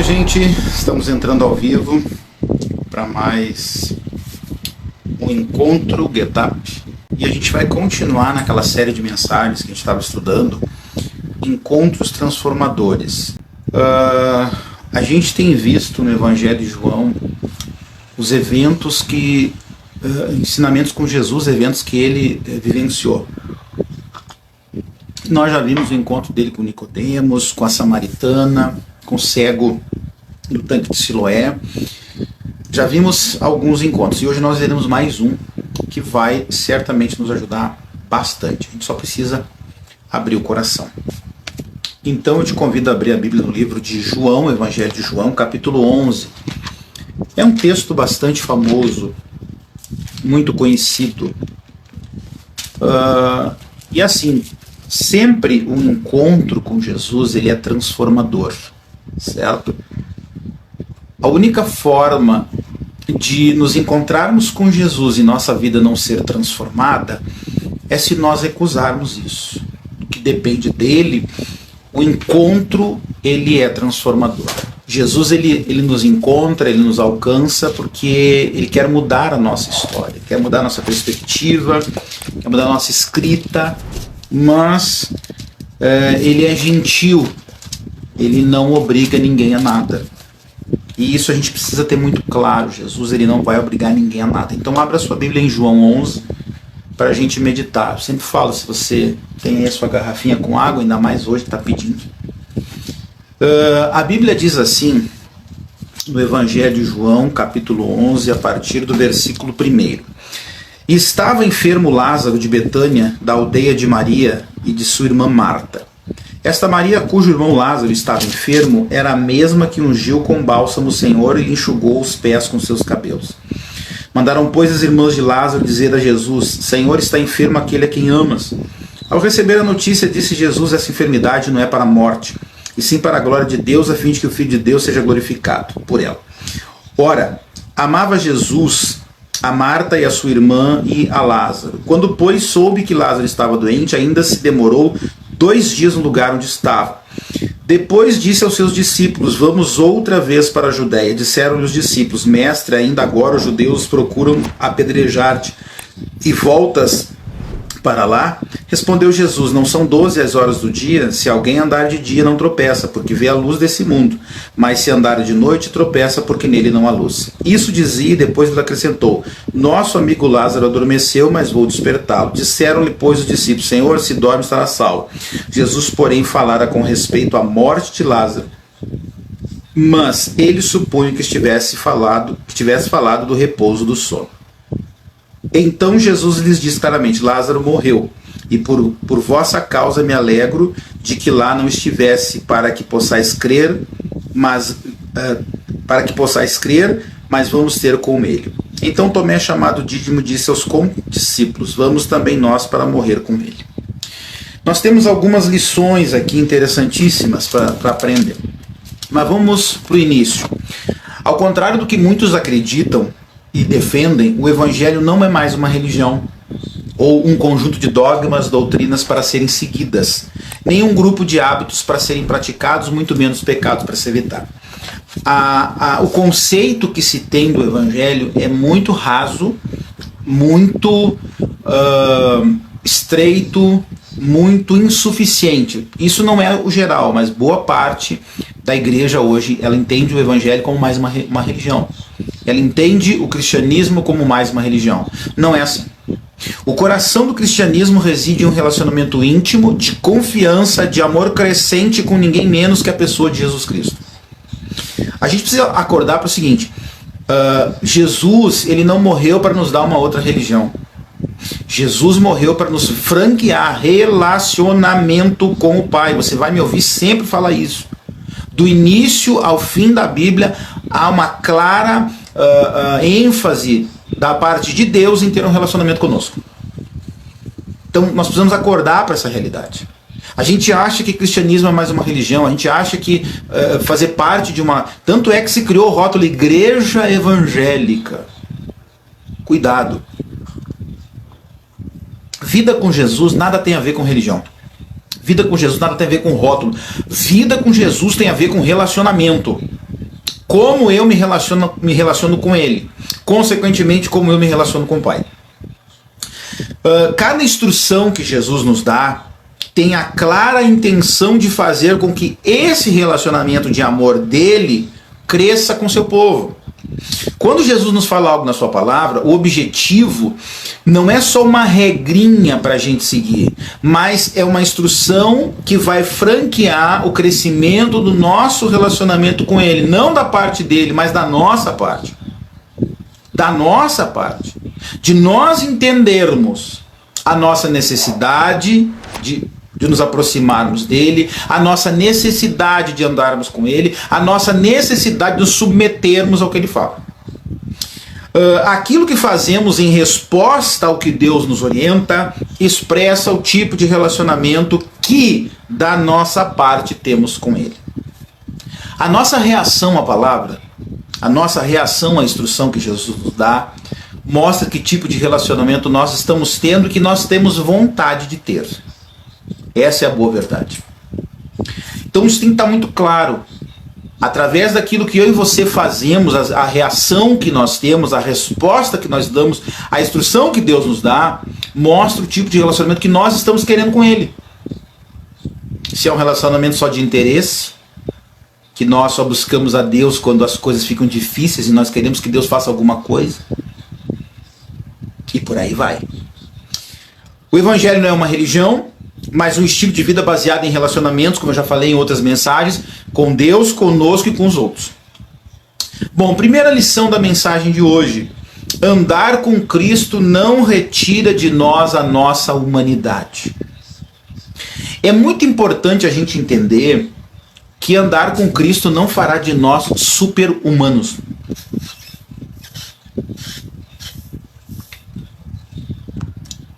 gente, estamos entrando ao vivo para mais um encontro GetUp e a gente vai continuar naquela série de mensagens que a gente estava estudando, Encontros Transformadores. A gente tem visto no Evangelho de João os eventos ensinamentos com Jesus, eventos que ele vivenciou. Nós já vimos o encontro dele com Nicodemos, com a samaritana, com o cego do tanque de Siloé. Já vimos alguns encontros e hoje nós veremos mais um que vai certamente nos ajudar bastante. A gente só precisa abrir o coração. Então eu te convido a abrir a Bíblia no livro de João, Evangelho de João, capítulo 11. É um texto bastante famoso, muito conhecido. E assim, sempre um encontro com Jesus ele é transformador, certo? A única forma de nos encontrarmos com Jesus e nossa vida não ser transformada é se nós recusarmos isso. O que depende dele, o encontro ele é transformador. Jesus ele nos encontra, ele nos alcança porque ele quer mudar a nossa história, quer mudar a nossa perspectiva, quer mudar a nossa escrita, mas ele é gentil, ele não obriga ninguém a nada. E isso a gente precisa ter muito claro. Jesus ele não vai obrigar ninguém a nada. Então abra sua Bíblia em João 11 para a gente meditar. Eu sempre falo, se você tem aí a sua garrafinha com água, ainda mais hoje que está pedindo. A Bíblia diz assim, no Evangelho de João, capítulo 11, a partir do versículo 1. E estava enfermo Lázaro de Betânia, da aldeia de Maria e de sua irmã Marta. Esta Maria, cujo irmão Lázaro estava enfermo, era a mesma que ungiu com bálsamo o Senhor e lhe enxugou os pés com seus cabelos. Mandaram, pois, as irmãs de Lázaro dizer a Jesus: Senhor, está enfermo aquele a quem amas. Ao receber a notícia, disse Jesus: essa enfermidade não é para a morte, e sim para a glória de Deus, a fim de que o Filho de Deus seja glorificado por ela. Ora, amava Jesus a Marta e a sua irmã e a Lázaro. Quando, pois, soube que Lázaro estava doente, ainda se demorou 2 dias no lugar onde estava. Depois disse aos seus discípulos: vamos outra vez para a Judéia. Disseram-lhe os discípulos: Mestre, ainda agora os judeus procuram apedrejar-te, e voltas para lá? Respondeu Jesus: não são 12 as horas do dia? Se alguém andar de dia não tropeça, porque vê a luz desse mundo, mas se andar de noite tropeça, porque nele não há luz. Isso dizia e depois lhe acrescentou: nosso amigo Lázaro adormeceu, mas vou despertá-lo. Disseram-lhe, pois, os discípulos: Senhor, se dorme estará salvo. Jesus, porém, falara com respeito à morte de Lázaro, mas ele supunha que tivesse falado do repouso do sono. Então Jesus lhes disse claramente: Lázaro morreu, e por vossa causa me alegro de que lá não estivesse, para que possais crer, mas vamos ter com ele. Então Tomé, chamado Dídimo, disse aos condiscípulos: vamos também nós para morrer com ele. Nós temos algumas lições aqui interessantíssimas para aprender, mas vamos para o início. Ao contrário do que muitos acreditam e defendem, o Evangelho não é mais uma religião ou um conjunto de dogmas, doutrinas para serem seguidas, nem um grupo de hábitos para serem praticados, muito menos pecados para se evitar. O conceito que se tem do Evangelho é muito raso, muito estreito, muito insuficiente. Isso não é o geral, mas boa parte da igreja hoje ela entende o Evangelho como mais uma religião. Ela entende o cristianismo como mais uma religião. Não é assim. O coração do cristianismo reside em um relacionamento íntimo, de confiança, de amor crescente com ninguém menos que a pessoa de Jesus Cristo. A gente precisa acordar para o seguinte: Jesus ele não morreu para nos dar uma outra religião. Jesus morreu para nos franquear relacionamento com o Pai. Você vai me ouvir sempre falar isso. Do início ao fim da Bíblia, há uma clara ênfase da parte de Deus em ter um relacionamento conosco. Então nós precisamos acordar para essa realidade. A gente acha que cristianismo é mais uma religião, a gente acha que fazer parte de uma... Tanto é que se criou o rótulo Igreja Evangélica. Cuidado. Vida com Jesus nada tem a ver com religião. Vida com Jesus nada tem a ver com rótulo. Vida com Jesus tem a ver com relacionamento. como eu me relaciono com Ele. Consequentemente, como eu me relaciono com o Pai. Cada instrução que Jesus nos dá tem a clara intenção de fazer com que esse relacionamento de amor dele cresça com seu povo. Quando Jesus nos fala algo na sua palavra, o objetivo não é só uma regrinha para a gente seguir, mas é uma instrução que vai franquear o crescimento do nosso relacionamento com Ele, não da parte dele, mas da nossa parte. Da nossa parte. De nós entendermos a nossa necessidade de nos aproximarmos dele, a nossa necessidade de andarmos com ele, a nossa necessidade de nos submetermos ao que ele fala. Aquilo que fazemos em resposta ao que Deus nos orienta expressa o tipo de relacionamento que da nossa parte temos com ele. A nossa reação à palavra, a nossa reação à instrução que Jesus nos dá, mostra que tipo de relacionamento nós estamos tendo e que nós temos vontade de ter. Essa é a boa verdade. Então isso tem que estar muito claro. Através daquilo que eu e você fazemos, a reação que nós temos, a resposta que nós damos, a instrução que Deus nos dá, mostra o tipo de relacionamento que nós estamos querendo com Ele. Se é um relacionamento só de interesse, que nós só buscamos a Deus quando as coisas ficam difíceis e nós queremos que Deus faça alguma coisa, e por aí vai. O Evangelho não é uma religião, mas um estilo de vida baseado em relacionamentos, como eu já falei em outras mensagens, com Deus, conosco e com os outros. Bom, primeira lição da mensagem de hoje. Andar com Cristo não retira de nós a nossa humanidade. É muito importante a gente entender que andar com Cristo não fará de nós super-humanos.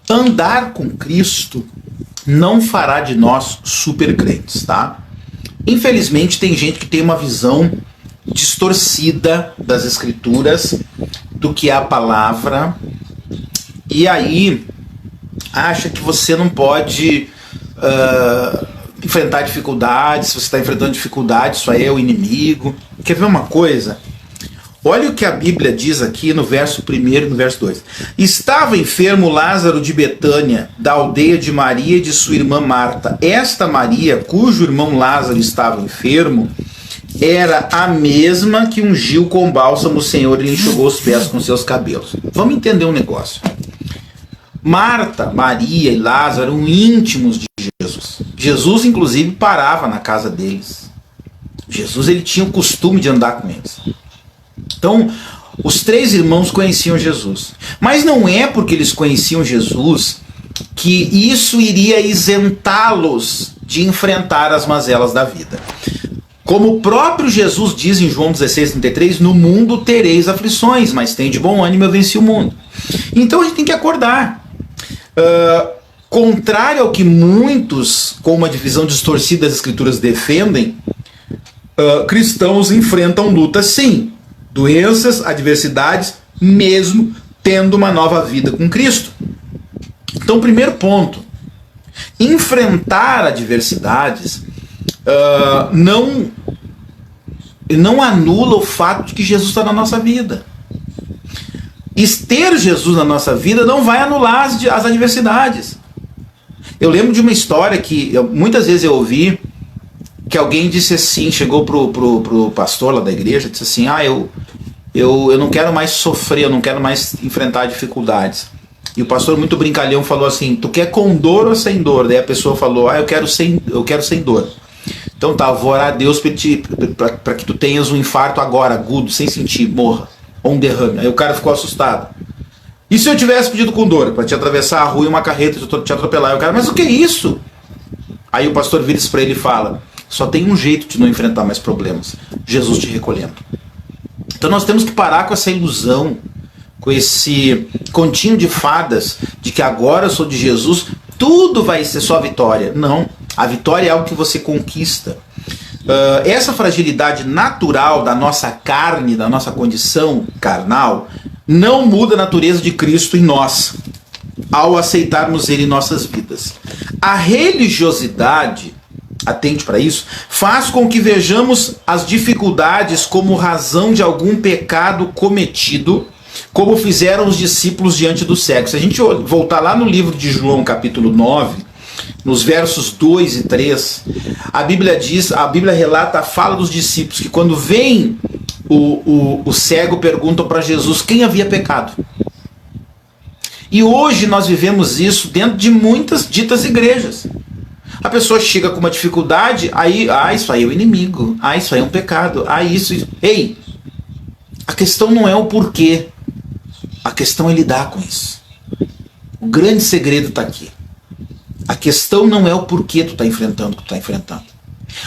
Andar com Cristo não fará de nós super crentes, tá? Infelizmente tem gente que tem uma visão distorcida das Escrituras, do que é a palavra, e aí acha que você não pode enfrentar dificuldades. Se você está enfrentando dificuldades, isso aí é o inimigo. Quer ver uma coisa? Olha o que a Bíblia diz aqui no verso 1 e no verso 2. Estava enfermo Lázaro de Betânia, da aldeia de Maria e de sua irmã Marta. Esta Maria, cujo irmão Lázaro estava enfermo, era a mesma que ungiu com bálsamo o Senhor e lhe enxugou os pés com seus cabelos. Vamos entender um negócio. Marta, Maria e Lázaro eram íntimos de Jesus. Jesus, inclusive, parava na casa deles. Jesus, ele tinha o costume de andar com eles. Então, os três irmãos conheciam Jesus. Mas não é porque eles conheciam Jesus que isso iria isentá-los de enfrentar as mazelas da vida. Como o próprio Jesus diz em João 16:33, no mundo tereis aflições, mas tem de bom ânimo, eu venci o mundo. Então a gente tem que acordar. Contrário ao que muitos, com uma divisão distorcida das Escrituras, defendem, cristãos enfrentam lutas sim, doenças, adversidades, mesmo tendo uma nova vida com Cristo. Então, primeiro ponto, enfrentar adversidades não anula o fato de que Jesus está na nossa vida. Ter Jesus na nossa vida não vai anular as adversidades. Eu lembro de uma história que muitas vezes eu ouvi, que alguém disse assim, chegou pro pastor lá da igreja, disse assim, eu não quero mais sofrer, eu não quero mais enfrentar dificuldades. E o pastor, muito brincalhão, falou assim, tu quer com dor ou sem dor? Daí a pessoa falou, eu quero sem dor. Então tá, vou orar a Deus para que tu tenhas um infarto agora, agudo, sem sentir, morra, ou um derrame. Aí o cara ficou assustado. E se eu tivesse pedido com dor, para te atravessar a rua e uma carreta te atropelar? E o cara, mas o que é isso? Aí o pastor vira isso para ele e fala, só tem um jeito de não enfrentar mais problemas, Jesus te recolhendo. Então nós temos que parar com essa ilusão, com esse continho de fadas, de que agora eu sou de Jesus, tudo vai ser só vitória. Não, a vitória é algo que você conquista. Essa fragilidade natural da nossa carne, da nossa condição carnal, não muda a natureza de Cristo em nós, ao aceitarmos Ele em nossas vidas. A religiosidade atente para isso, faz com que vejamos as dificuldades como razão de algum pecado cometido, como fizeram os discípulos diante do cego. Se a gente voltar lá no livro de João, capítulo 9, nos versos 2 e 3, a Bíblia relata a fala dos discípulos, que quando vem o cego, perguntam para Jesus quem havia pecado. E hoje nós vivemos isso dentro de muitas ditas igrejas. A pessoa chega com uma dificuldade, aí, isso aí é o inimigo, isso aí é um pecado, isso. Ei, a questão não é o porquê, a questão é lidar com isso. O grande segredo está aqui. A questão não é o porquê tu está enfrentando o que tu está enfrentando.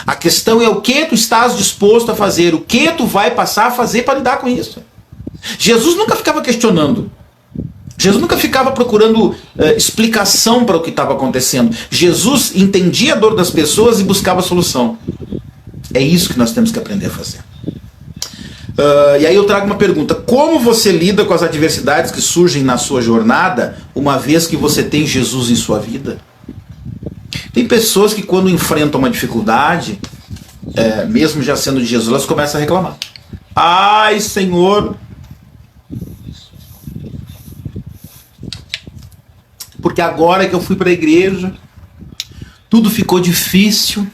A questão é o que tu estás disposto a fazer, o que tu vai passar a fazer para lidar com isso. Jesus nunca ficava questionando. Jesus nunca ficava procurando explicação para o que estava acontecendo. Jesus entendia a dor das pessoas e buscava a solução. É isso que nós temos que aprender a fazer. E aí eu trago uma pergunta: como você lida com as adversidades que surgem na sua jornada, uma vez que você tem Jesus em sua vida? Tem pessoas que quando enfrentam uma dificuldade, mesmo já sendo de Jesus, elas começam a reclamar. Ai, Senhor, porque agora que eu fui para a igreja, tudo ficou difícil.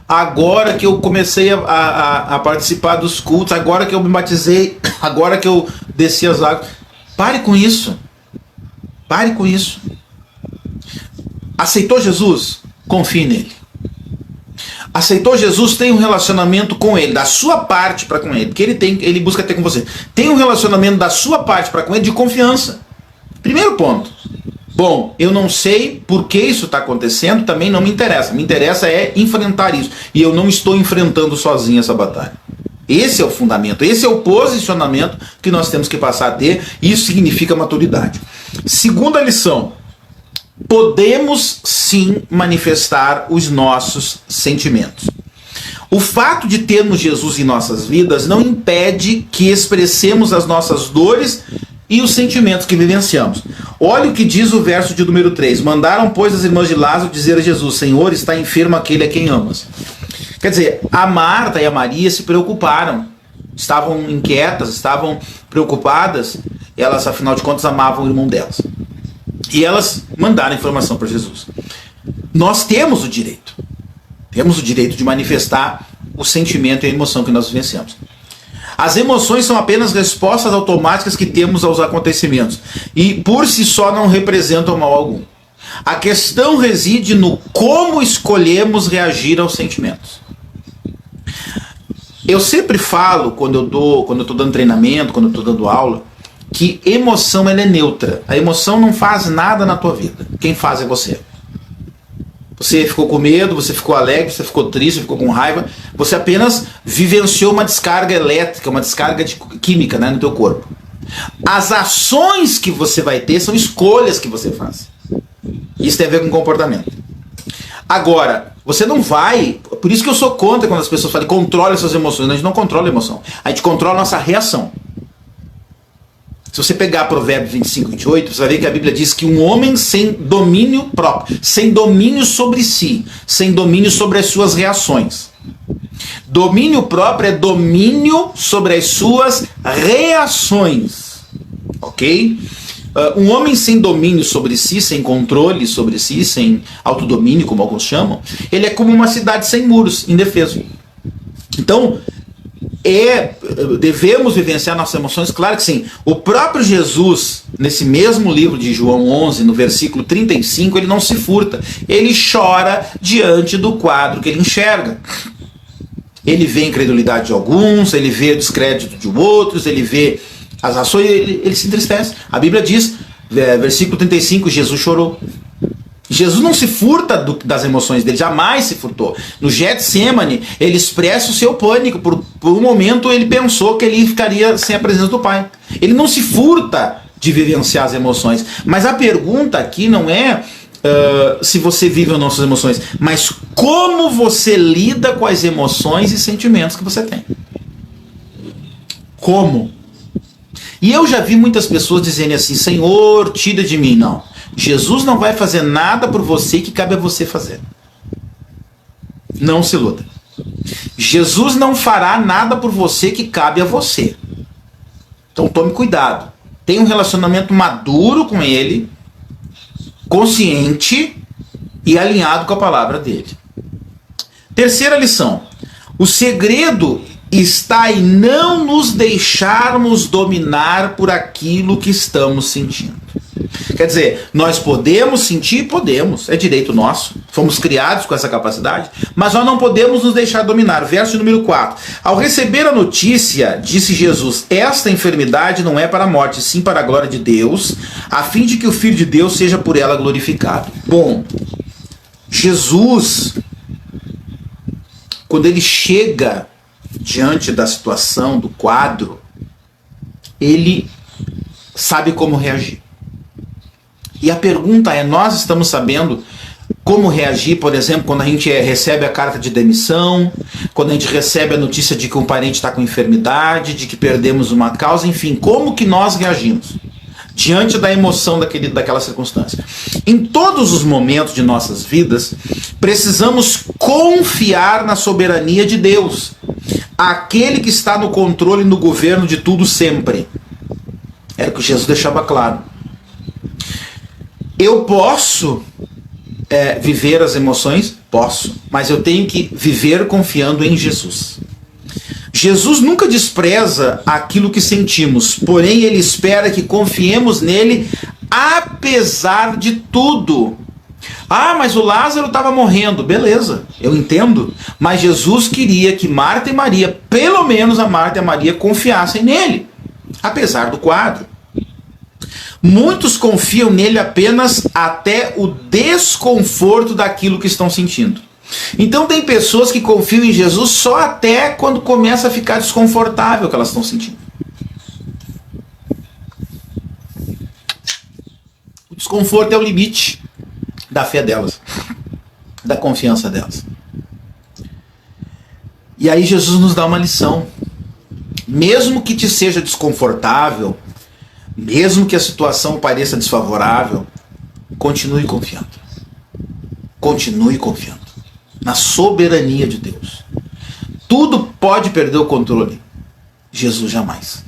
Agora que eu comecei a participar dos cultos, agora que eu me batizei, agora que eu desci as águas. Pare com isso. Pare com isso. Aceitou Jesus? Confie nele. Aceitou Jesus? Tem um relacionamento com ele, da sua parte para com ele, porque ele busca ter com você. Tem um relacionamento da sua parte para com ele de confiança. Primeiro ponto. Bom, eu não sei por que isso está acontecendo, também não me interessa. Me interessa é enfrentar isso. E eu não estou enfrentando sozinho essa batalha. Esse é o fundamento, esse é o posicionamento que nós temos que passar a ter. Isso significa maturidade. Segunda lição. Podemos sim manifestar os nossos sentimentos. O fato de termos Jesus em nossas vidas não impede que expressemos as nossas dores e os sentimentos que vivenciamos. Olha o que diz o verso de número 3. Mandaram, pois, as irmãs de Lázaro dizer a Jesus: Senhor, está enfermo aquele a quem amas. Quer dizer, a Marta e a Maria se preocuparam. Estavam inquietas, estavam preocupadas. Elas, afinal de contas, amavam o irmão delas. E elas mandaram informação para Jesus. Nós temos o direito. Temos o direito de manifestar o sentimento e a emoção que nós vivenciamos. As emoções são apenas respostas automáticas que temos aos acontecimentos e por si só não representam mal algum. A questão reside no como escolhemos reagir aos sentimentos. Eu sempre falo, quando eu estou dando treinamento, quando eu estou dando aula, que emoção ela é neutra. A emoção não faz nada na tua vida. Quem faz é você. Você ficou com medo, você ficou alegre, você ficou triste, você ficou com raiva. Você apenas vivenciou uma descarga elétrica, uma descarga química, né, no teu corpo. As ações que você vai ter são escolhas que você faz. Isso tem a ver com comportamento. Agora, você não vai... Por isso que eu sou contra quando as pessoas falam controle suas emoções. A gente não controla a emoção. A gente controla a nossa reação. Se você pegar Provérbios 25, 28, você vai ver que a Bíblia diz que um homem sem domínio próprio, sem domínio sobre si, sem domínio sobre as suas reações. Domínio próprio é domínio sobre as suas reações. Ok? Um homem sem domínio sobre si, sem controle sobre si, sem autodomínio, como alguns chamam, ele é como uma cidade sem muros, indefeso. Então, devemos vivenciar nossas emoções? Claro que sim. O próprio Jesus, nesse mesmo livro de João 11, no versículo 35, ele não se furta. Ele chora diante do quadro que ele enxerga. Ele vê a incredulidade de alguns, ele vê o descrédito de outros, ele vê as ações, ele se entristece. A Bíblia diz, versículo 35, Jesus chorou. Jesus não se furta das emoções dele, jamais se furtou. No Getsemane, ele expressa o seu pânico. Por um momento ele pensou que ele ficaria sem a presença do Pai. Ele não se furta de vivenciar as emoções. Mas a pergunta aqui não é se você vive ou não suas emoções, mas como você lida com as emoções e sentimentos que você tem. Como? E eu já vi muitas pessoas dizendo assim: Senhor, tira de mim. Não. Jesus não vai fazer nada por você que cabe a você fazer. Não se iluda. Jesus não fará nada por você que cabe a você. Então tome cuidado. Tenha um relacionamento maduro com ele, consciente e alinhado com a palavra dele. Terceira lição. O segredo está em não nos deixarmos dominar por aquilo que estamos sentindo. Quer dizer, nós podemos sentir? Podemos, é direito nosso. Fomos criados com essa capacidade, mas nós não podemos nos deixar dominar. Verso número 4. Ao receber a notícia, disse Jesus, esta enfermidade não é para a morte, sim para a glória de Deus, a fim de que o Filho de Deus seja por ela glorificado. Bom, Jesus, quando ele chega diante da situação, do quadro, ele sabe como reagir. E a pergunta é, nós estamos sabendo como reagir, por exemplo, quando a gente recebe a carta de demissão, quando a gente recebe a notícia de que um parente está com enfermidade, de que perdemos uma causa, enfim, como que nós reagimos diante da emoção daquela circunstância? Em todos os momentos de nossas vidas, precisamos confiar na soberania de Deus, aquele que está no controle e no governo de tudo sempre. Era o que Jesus deixava claro. Eu posso viver as emoções? Posso, mas eu tenho que viver confiando em Jesus. Jesus nunca despreza aquilo que sentimos, porém ele espera que confiemos nele apesar de tudo. Ah, mas o Lázaro estava morrendo. Beleza, eu entendo. Mas Jesus queria que Marta e Maria, pelo menos a Marta e a Maria, confiassem nele, apesar do quadro. Muitos confiam nele apenas até o desconforto daquilo que estão sentindo. Então tem pessoas que confiam em Jesus só até quando começa a ficar desconfortável o que elas estão sentindo. O desconforto é o limite da fé delas, da confiança delas. E aí Jesus nos dá uma lição. Mesmo que te seja desconfortável, mesmo que a situação pareça desfavorável, continue confiando. Continue confiando na soberania de Deus. Tudo pode perder o controle. Jesus jamais.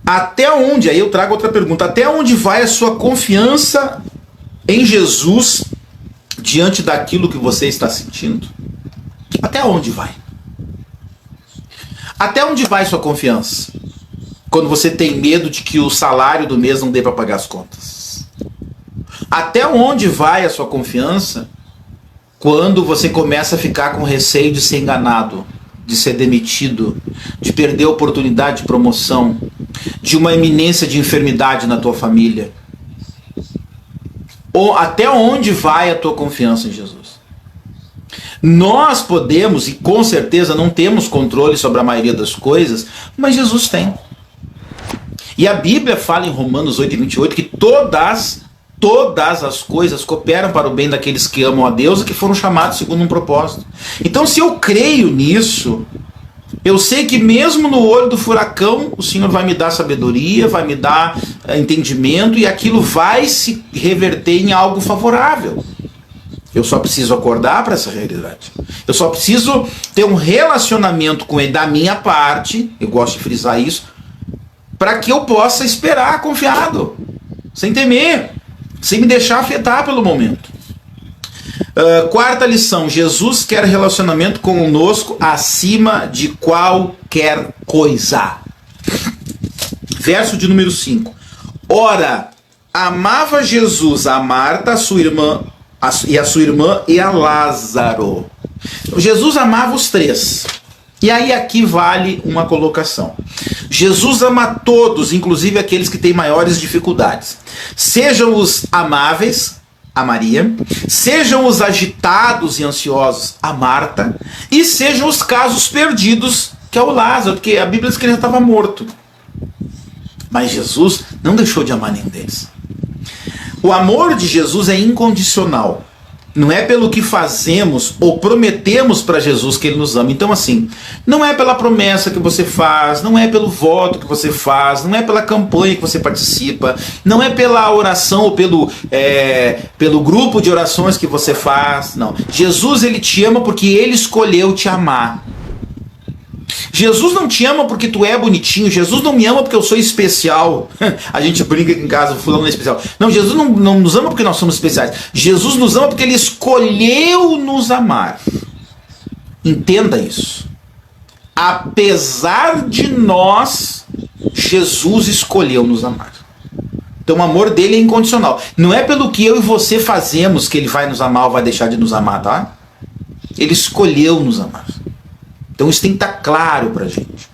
Até onde, aí eu trago outra pergunta, até onde vai a sua confiança em Jesus diante daquilo que você está sentindo? Até onde vai? Até onde vai sua confiança? Quando você tem medo de que o salário do mês não dê para pagar as contas. Até onde vai a sua confiança quando você começa a ficar com receio de ser enganado, de ser demitido, de perder a oportunidade de promoção, de uma iminência de enfermidade na tua família? Ou até onde vai a tua confiança em Jesus? Nós podemos, e com certeza não temos controle sobre a maioria das coisas, mas Jesus tem. E a Bíblia fala em Romanos 8:28 que todas as coisas cooperam para o bem daqueles que amam a Deus e que foram chamados segundo um propósito. Então, se eu creio nisso, eu sei que mesmo no olho do furacão, o Senhor vai me dar sabedoria, vai me dar entendimento e aquilo vai se reverter em algo favorável. Eu só preciso acordar para essa realidade. Eu só preciso ter um relacionamento com ele da minha parte, eu gosto de frisar isso, para que eu possa esperar confiado, sem temer, sem me deixar afetar pelo momento. Quarta lição, Jesus quer relacionamento conosco acima de qualquer coisa. Verso de número 5. Ora, amava Jesus a Marta, a sua irmã e a Lázaro. Jesus amava os três. E aí aqui vale uma colocação. Jesus ama todos, inclusive aqueles que têm maiores dificuldades. Sejam os amáveis, a Maria, sejam os agitados e ansiosos, a Marta, e sejam os casos perdidos, que é o Lázaro, porque a Bíblia diz que ele já estava morto. Mas Jesus não deixou de amar nenhum deles. O amor de Jesus é incondicional. Não é pelo que fazemos ou prometemos para Jesus que ele nos ama. Então, assim, não é pela promessa que você faz, não é pelo voto que você faz, não é pela campanha que você participa, não é pela oração ou pelo grupo de orações que você faz. Não. Jesus, ele te ama porque ele escolheu te amar. Jesus não te ama porque tu é bonitinho. Jesus não me ama porque eu sou especial. A gente brinca aqui em casa, fulano é especial. Não, Jesus não nos ama porque nós somos especiais. Jesus nos ama porque ele escolheu nos amar. Entenda isso. Apesar de nós, Jesus escolheu nos amar. Então o amor dele é incondicional. Não é pelo que eu e você fazemos que ele vai nos amar ou vai deixar de nos amar, tá? Ele escolheu nos amar. Então isso tem que estar claro para a gente.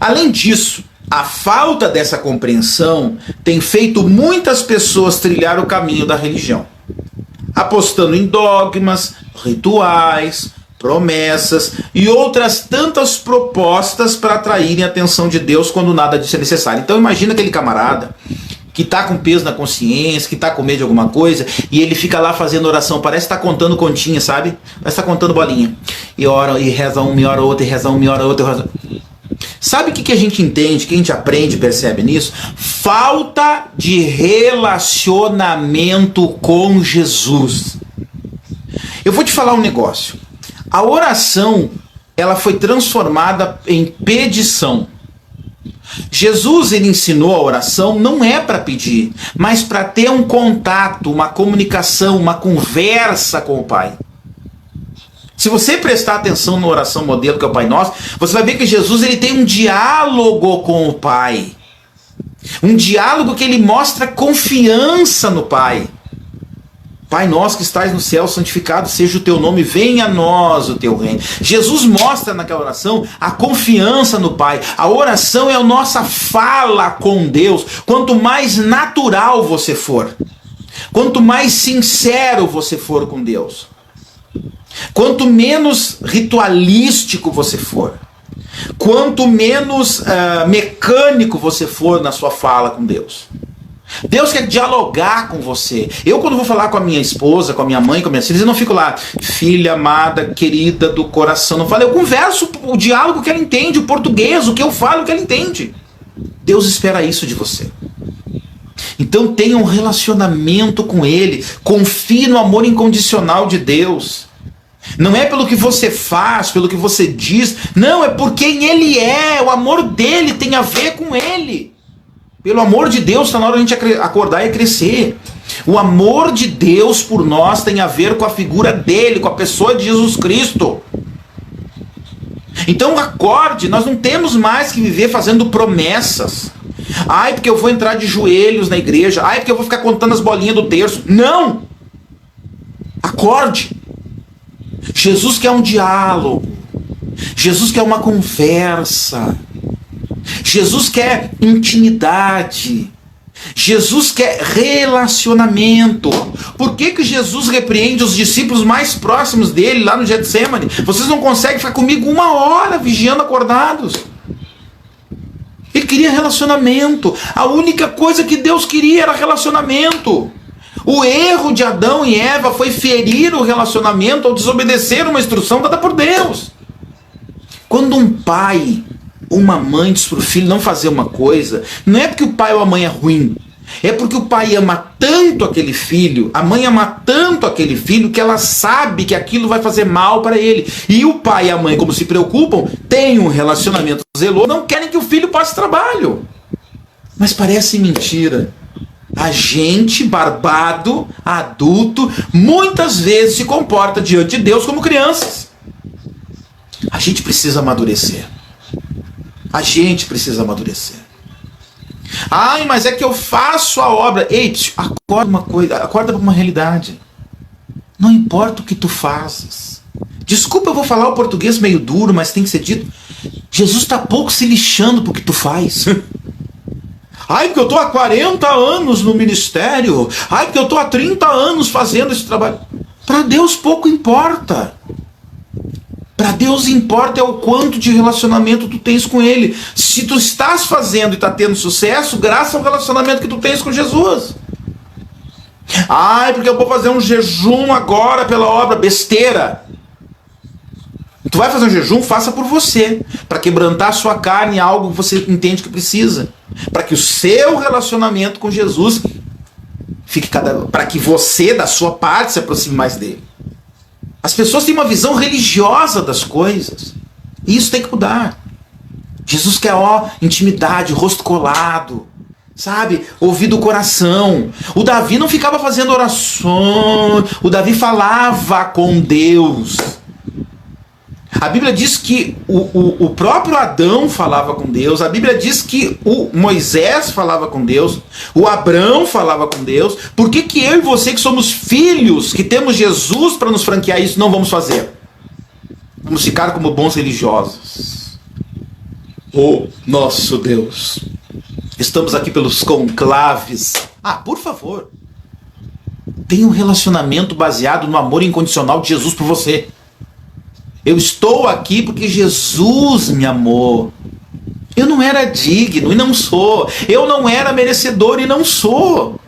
Além disso, a falta dessa compreensão tem feito muitas pessoas trilhar o caminho da religião, apostando em dogmas, rituais, promessas e outras tantas propostas para atraírem a atenção de Deus quando nada disso é necessário. Então imagina aquele camarada que está com peso na consciência, que está com medo de alguma coisa, e ele fica lá fazendo oração, parece que está contando continha, sabe? Parece que está contando bolinha. E ora, e reza um, e ora outro, e reza um, e ora outro, e reza... Sabe o que a gente entende, que a gente aprende e percebe nisso? Falta de relacionamento com Jesus. Eu vou te falar um negócio. A oração, ela foi transformada em pedição. Jesus, ele ensinou a oração não é para pedir, mas para ter um contato, uma comunicação, uma conversa com o Pai. Se você prestar atenção na oração modelo que é o Pai Nosso, você vai ver que Jesus, ele tem um diálogo com o Pai. Um diálogo que ele mostra confiança no Pai. Pai nosso que estás no céu, santificado seja o teu nome, venha a nós o teu reino. Jesus mostra naquela oração a confiança no Pai. A oração é a nossa fala com Deus. Quanto mais natural você for, quanto mais sincero você for com Deus, quanto menos ritualístico você for, quanto menos mecânico você for na sua fala com Deus, Deus quer dialogar com você. Eu, quando vou falar com a minha esposa, com a minha mãe, com a minha filha, eu não fico lá, filha amada, querida do coração. Não falo, eu converso o diálogo que ela entende, o português, o que eu falo que ela entende. Deus espera isso de você. Então tenha um relacionamento com Ele. Confie no amor incondicional de Deus. Não é pelo que você faz, pelo que você diz. Não, é por quem Ele é. O amor dele tem a ver com Ele. Pelo amor de Deus, está na hora de a gente acordar e crescer. O amor de Deus por nós tem a ver com a figura dele, com a pessoa de Jesus Cristo. Então acorde, nós não temos mais que viver fazendo promessas. Ai, porque eu vou entrar de joelhos na igreja. Ai, porque eu vou ficar contando as bolinhas do terço. Não! Acorde. Jesus quer um diálogo. Jesus quer uma conversa. Jesus quer intimidade. Jesus quer relacionamento. Por que Jesus repreende os discípulos mais próximos dele lá no Getsemane? Vocês não conseguem ficar comigo 1 hora vigiando acordados. Ele queria relacionamento. A única coisa que Deus queria era relacionamento. O erro de Adão e Eva foi ferir o relacionamento ao desobedecer uma instrução dada por Deus. Quando um pai, uma mãe diz para o filho não fazer uma coisa, não é porque o pai ou a mãe é ruim, é porque o pai ama tanto aquele filho, a mãe ama tanto aquele filho, que ela sabe que aquilo vai fazer mal para ele. E o pai e a mãe, como se preocupam, têm um relacionamento zeloso, não querem que o filho passe trabalho. Mas parece mentira. A gente, barbado, adulto, muitas vezes se comporta diante de Deus como crianças. A gente precisa amadurecer. A gente precisa amadurecer. Ai, mas é que eu faço a obra. Ei, acorda para uma realidade. Não importa o que tu fazes. Desculpa, eu vou falar o português meio duro, mas tem que ser dito. Jesus está pouco se lixando pro que tu faz. Ai, porque eu estou há 40 anos no ministério. Ai, porque eu estou há 30 anos fazendo esse trabalho. Para Deus pouco importa. Para Deus importa é o quanto de relacionamento tu tens com Ele. Se tu estás fazendo e está tendo sucesso, graças ao relacionamento que tu tens com Jesus. Ai, porque eu vou fazer um jejum agora pela obra. Besteira. Tu vai fazer um jejum, faça por você, para quebrantar a sua carne, algo que você entende que precisa, para que o seu relacionamento com Jesus fique para que você, da sua parte, se aproxime mais dele. As pessoas têm uma visão religiosa das coisas, e isso tem que mudar. Jesus quer, intimidade, rosto colado, sabe? Ouvir do coração. O Davi não ficava fazendo orações, o Davi falava com Deus. A Bíblia diz que o próprio Adão falava com Deus. A Bíblia diz que o Moisés falava com Deus. O Abrão falava com Deus. Por que eu e você, que somos filhos, que temos Jesus para nos franquear isso, não vamos fazer? Vamos ficar como bons religiosos. Oh, nosso Deus. Estamos aqui pelos conclaves. Por favor. Tenha um relacionamento baseado no amor incondicional de Jesus por você. Eu estou aqui porque Jesus me amou. Eu não era digno e não sou. Eu não era merecedor e não sou.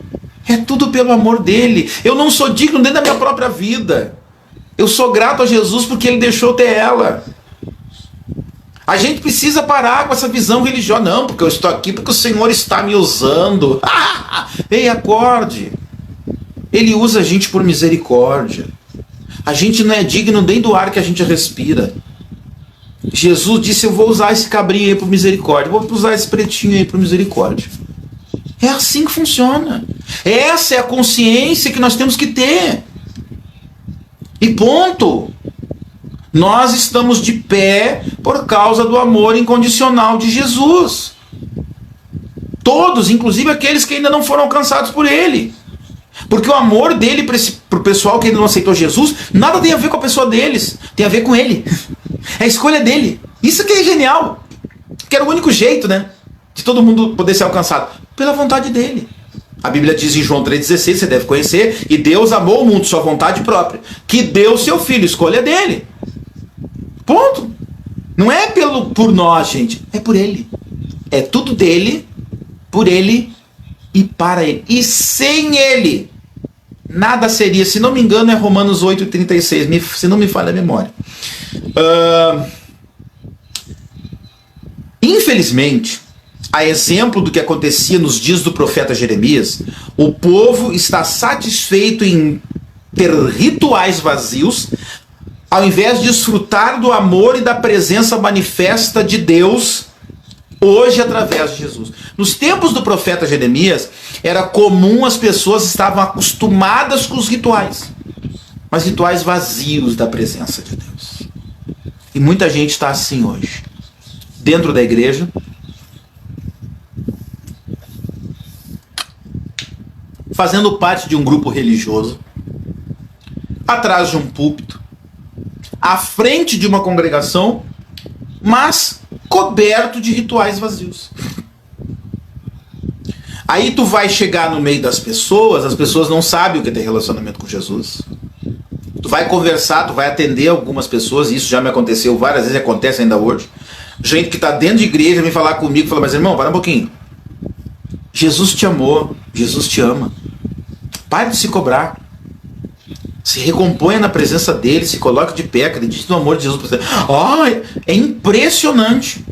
É tudo pelo amor dele. Eu não sou digno nem da minha própria vida. Eu sou grato a Jesus porque ele deixou ter ela. A gente precisa parar com essa visão religiosa. Não, porque eu estou aqui porque o Senhor está me usando. Ei, acorde. Ele usa a gente por misericórdia. A gente não é digno nem do ar que a gente respira. Jesus disse, eu vou usar esse cabrinho aí por misericórdia. Vou usar esse pretinho aí por misericórdia. É assim que funciona. Essa é a consciência que nós temos que ter. E ponto. Nós estamos de pé por causa do amor incondicional de Jesus. Todos, inclusive aqueles que ainda não foram alcançados por ele. Porque o amor dele para o pessoal que ainda não aceitou Jesus, nada tem a ver com a pessoa deles, tem a ver com ele. É a escolha dele. Isso que é genial. Que era o único jeito, de todo mundo poder ser alcançado. Pela vontade dele. A Bíblia diz em João 3,16, você deve conhecer, e Deus amou o mundo, sua vontade própria, que deu seu filho, escolha dele. Ponto. Não é por nós, gente, é por ele. É tudo dele, por ele e para ele. E sem ele, nada seria. Se não me engano, é Romanos 8,36, se não me falha a memória. Infelizmente, a exemplo do que acontecia nos dias do profeta Jeremias, o povo está satisfeito em ter rituais vazios, ao invés de desfrutar do amor e da presença manifesta de Deus, hoje através de Jesus. Nos tempos do profeta Jeremias, era comum, as pessoas estavam acostumadas com os rituais, mas rituais vazios da presença de Deus. E muita gente está assim hoje, dentro da igreja, fazendo parte de um grupo religioso, atrás de um púlpito, à frente de uma congregação, mas coberto de rituais vazios. Aí tu vai chegar no meio das pessoas, as pessoas não sabem o que é ter relacionamento com Jesus. Tu vai conversar, tu vai atender algumas pessoas, e isso já me aconteceu várias vezes, acontece ainda hoje. Gente que está dentro de igreja vem falar comigo e fala, mas irmão, para um pouquinho. Jesus te amou, Jesus te ama. Pare de se cobrar. Se recomponha na presença dele, se coloque de pé, acredite no amor de Jesus. É impressionante.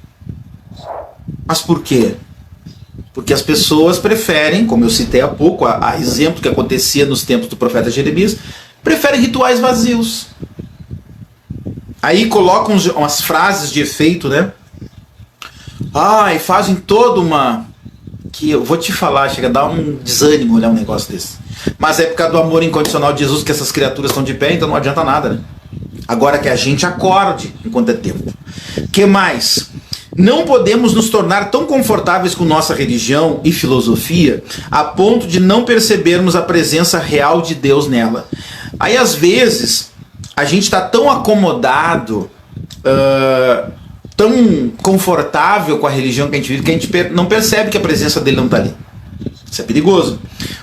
Mas por quê? Porque as pessoas preferem, como eu citei há pouco, a exemplo que acontecia nos tempos do profeta Jeremias, preferem rituais vazios. Aí colocam umas frases de efeito, e fazem toda uma... que eu vou te falar, chega a dar um desânimo olhar um negócio desse. Mas é por causa do amor incondicional de Jesus que essas criaturas estão de pé, então não adianta nada, Agora que a gente acorde enquanto é tempo. Que mais? Não podemos nos tornar tão confortáveis com nossa religião e filosofia a ponto de não percebermos a presença real de Deus nela. Aí às vezes a gente está tão acomodado, tão confortável com a religião que a gente vive, que a gente não percebe que a presença dele não está ali. Isso é perigoso.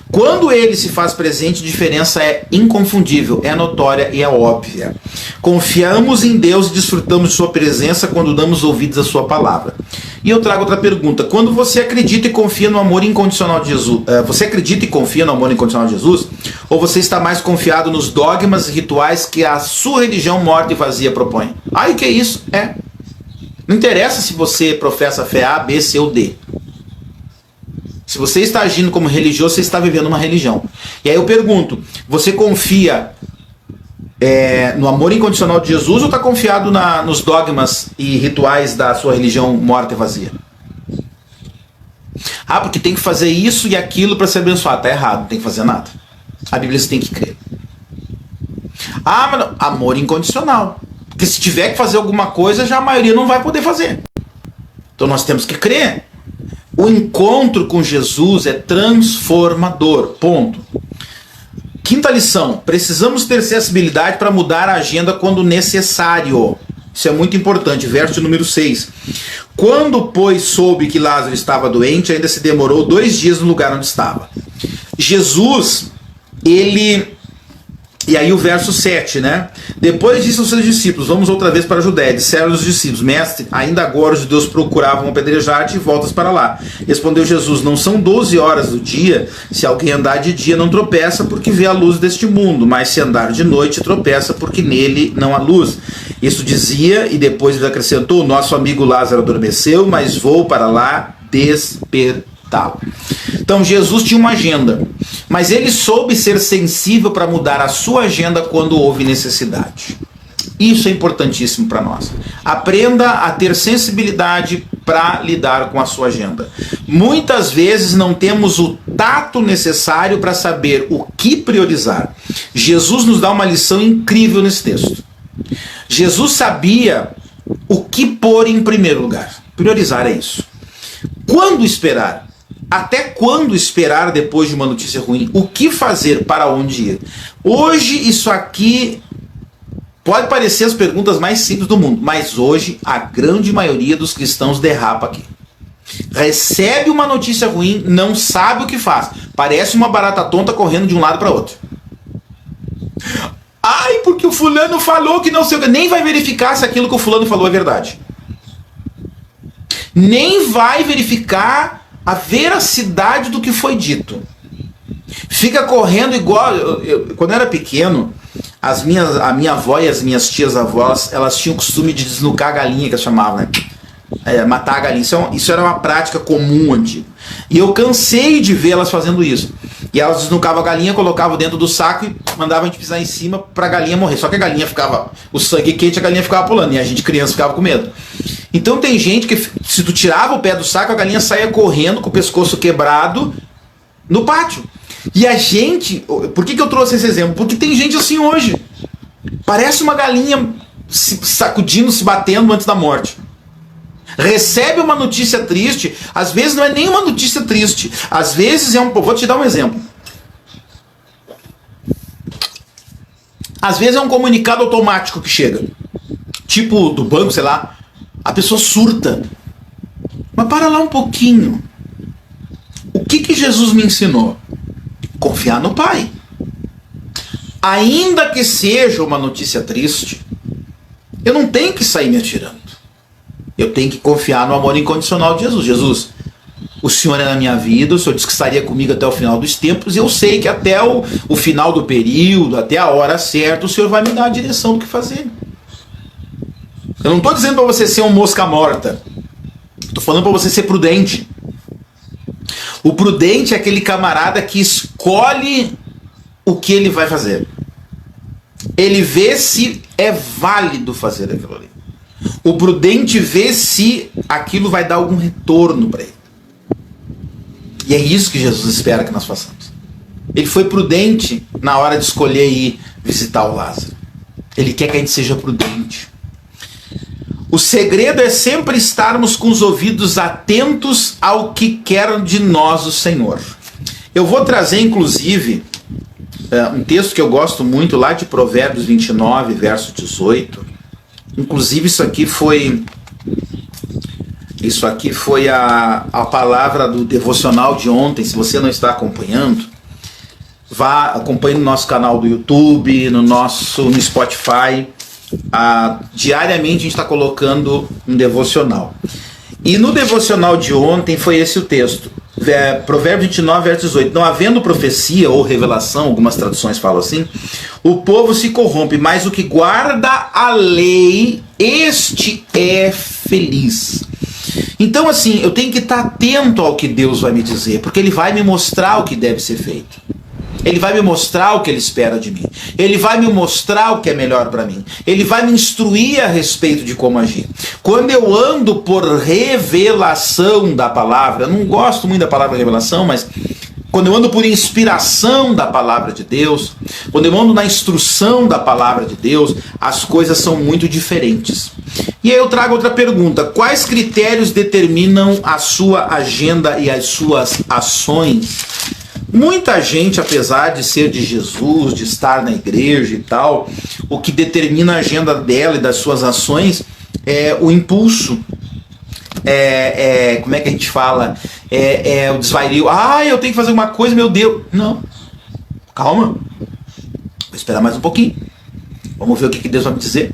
Quando ele se faz presente, a diferença é inconfundível, é notória e é óbvia. Confiamos em Deus e desfrutamos de sua presença quando damos ouvidos à sua palavra. E eu trago outra pergunta. Quando você acredita e confia no amor incondicional de Jesus, você acredita e confia no amor incondicional de Jesus? Ou você está mais confiado nos dogmas e rituais que a sua religião morta e vazia propõe? Ai, que é isso? Não interessa se você professa fé A, B, C ou D. Se você está agindo como religioso, você está vivendo uma religião. E aí eu pergunto, você confia no amor incondicional de Jesus ou está confiado nos dogmas e rituais da sua religião morta e vazia? Ah, porque tem que fazer isso e aquilo para ser abençoado. Está errado, não tem que fazer nada. A Bíblia você tem que crer. Ah, mas não, amor incondicional. Porque se tiver que fazer alguma coisa, já a maioria não vai poder fazer. Então nós temos que crer. O encontro com Jesus é transformador. Ponto. Quinta lição. Precisamos ter sensibilidade para mudar a agenda quando necessário. Isso é muito importante. Verso número 6. Quando, pois, soube que Lázaro estava doente, ainda se demorou 2 dias no lugar onde estava. Jesus, ele... E aí o verso 7, né? Depois disse aos seus discípulos, vamos outra vez para a Judéia. Disseram os discípulos, mestre, ainda agora os judeus procuravam apedrejar-te e voltas para lá. Respondeu Jesus, não são 12 horas do dia? Se alguém andar de dia não tropeça porque vê a luz deste mundo, mas se andar de noite tropeça porque nele não há luz. Isso dizia e depois ele acrescentou, nosso amigo Lázaro adormeceu, mas vou para lá despertá-lo. Então Jesus tinha uma agenda, mas ele soube ser sensível para mudar a sua agenda quando houve necessidade. Isso é importantíssimo para nós. Aprenda a ter sensibilidade para lidar com a sua agenda. Muitas vezes não temos o tato necessário para saber o que priorizar. Jesus nos dá uma lição incrível nesse texto. Jesus sabia o que pôr em primeiro lugar. Priorizar é isso. Quando esperar? Até quando esperar depois de uma notícia ruim? O que fazer? Para onde ir? Hoje isso aqui pode parecer as perguntas mais simples do mundo, mas hoje a grande maioria dos cristãos derrapa aqui. Recebe uma notícia ruim, não sabe o que faz. Parece uma barata tonta correndo de um lado para outro. Ai, porque o fulano falou que não sei o que. Nem vai verificar se aquilo que o fulano falou é verdade. Nem vai verificar a veracidade do que foi dito. Fica correndo igual... Quando eu era pequeno, a minha avó e as minhas tias-avós, elas tinham o costume de desnucar a galinha, que elas chamavam, né? Matar a galinha. Isso era uma prática comum antiga. E eu cansei de ver elas fazendo isso. E elas desnucavam a galinha, colocavam dentro do saco e mandavam a gente pisar em cima para a galinha morrer. Só que a galinha ficava... O sangue quente, a galinha ficava pulando. E a gente, criança, ficava com medo. Então tem gente que, se tu tirava o pé do saco, a galinha saía correndo com o pescoço quebrado no pátio. E a gente... Por que eu trouxe esse exemplo? Porque tem gente assim hoje. Parece uma galinha se sacudindo, se batendo antes da morte. Recebe uma notícia triste, às vezes não é nem uma notícia triste, às vezes é um... Vou te dar um exemplo. Às vezes é um comunicado automático que chega. Tipo do banco, sei lá. A pessoa surta. Mas para lá um pouquinho. O que Jesus me ensinou? Confiar no Pai. Ainda que seja uma notícia triste, eu não tenho que sair me atirando. Eu tenho que confiar no amor incondicional de Jesus. Jesus, o Senhor é na minha vida, o Senhor disse que estaria comigo até o final dos tempos, e eu sei que até o final do período, até a hora certa, o Senhor vai me dar a direção do que fazer. Eu não estou dizendo para você ser um mosca morta. Estou falando para você ser prudente. O prudente é aquele camarada que escolhe o que ele vai fazer. Ele vê se é válido fazer aquilo ali. O prudente vê se aquilo vai dar algum retorno para ele. E é isso que Jesus espera que nós façamos. Ele foi prudente na hora de escolher ir visitar o Lázaro. Ele quer que a gente seja prudente. O segredo é sempre estarmos com os ouvidos atentos ao que quer de nós o Senhor. Eu vou trazer, inclusive, um texto que eu gosto muito, lá de Provérbios 29, verso 18. Inclusive, isso aqui foi Isso aqui foi a palavra do devocional de ontem. Se você não está acompanhando, vá acompanhe no nosso canal do YouTube, no Spotify. Diariamente a gente está colocando um devocional. E no devocional de ontem foi esse o texto. Provérbios 29, verso 18. Não havendo profecia ou revelação, algumas traduções falam assim, o povo se corrompe, mas o que guarda a lei, este é feliz. Então assim, eu tenho que estar atento ao que Deus vai me dizer, porque Ele vai me mostrar o que deve ser feito. Ele vai me mostrar o que Ele espera de mim. Ele vai me mostrar o que é melhor para mim. Ele vai me instruir a respeito de como agir. Quando eu ando por revelação da palavra, eu não gosto muito da palavra revelação, mas quando eu ando por inspiração da palavra de Deus, quando eu ando na instrução da palavra de Deus, as coisas são muito diferentes. E aí eu trago outra pergunta: quais critérios determinam a sua agenda e as suas ações? Muita gente, apesar de ser de Jesus, de estar na igreja e tal, o que determina a agenda dela e das suas ações é o impulso. Como é que a gente fala? O desvario. Eu tenho que fazer uma coisa, meu Deus. Não. Calma. Vou esperar mais um pouquinho. Vamos ver o que Deus vai me dizer.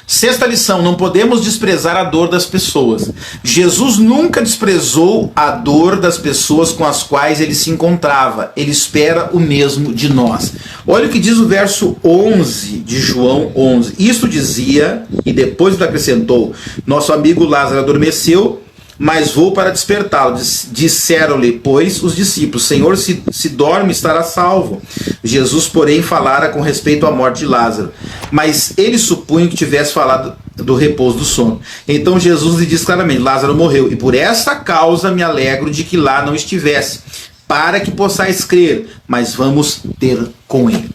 Sexta lição: não podemos desprezar a dor das pessoas. Jesus nunca desprezou a dor das pessoas com as quais ele se encontrava. Ele espera o mesmo de nós. Olha o que diz o verso 11 de João 11. Isto dizia, e depois ele acrescentou: nosso amigo Lázaro adormeceu, mas vou para despertá-lo. Disseram-lhe, pois, os discípulos: Senhor, se dorme, estará salvo. Jesus, porém, falara com respeito à morte de Lázaro, mas ele supunha que tivesse falado do repouso do sono. Então Jesus lhe disse claramente: Lázaro morreu, e por esta causa me alegro de que lá não estivesse, para que possais crer, mas vamos ter com ele.